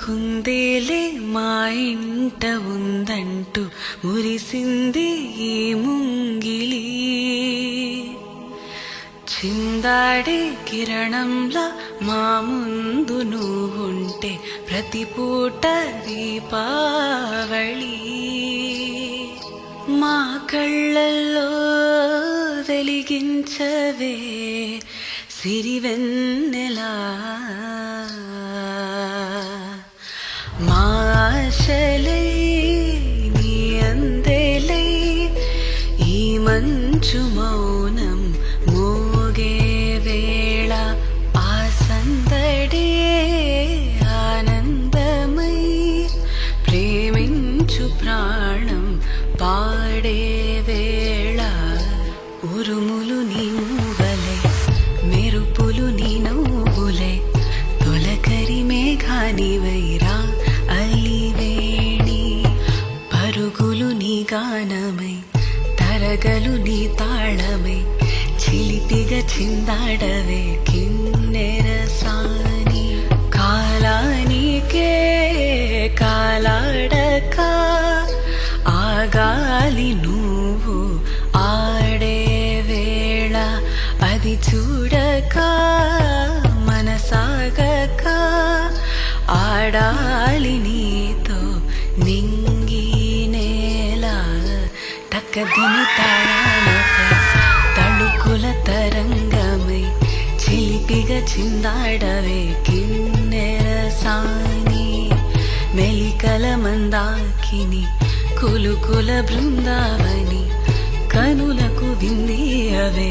కుందేలే మా ఇంట ఉందంటూ మురిసింది ఈ ముంగిలి. చిందాడే కిరణంలా మా ముందు నువ్వుంటే ప్రతి పూట దీపావళి. మా కళ్ళల్లో వెలిగించవే సిరివెన్నెలా. మా ఆశలై నీ అందేలై ఈ మంచు మౌనం మోగే వేళ ఆ సందడే ఆనందమై ప్రేమించు ప్రాణం పాడే వేళ. ఉరుములు నీ మూవలే మెరుపులు నీ నవ్వులే తొలకరి మేఘానివైరా అలివేణి. పరుగులు నీ గానమై తరగలు నీ తాళమై చిలిపిగా చిందాడవే కిన్నెర సాని. కాలానికే కాలాడక ఆగాలి నువ్వు ఆడే వేళ. అది చూడక మనసాగక ఆడాలి నీతో నింగి నేల. తక్కదిని తాళాలపై తళుకుల తరంగమై చిలిపిగా చిందాడవే కిన్నెర సాని. మెలికల మందాకిని కులుకుల బృందావని కనులకు విందియవే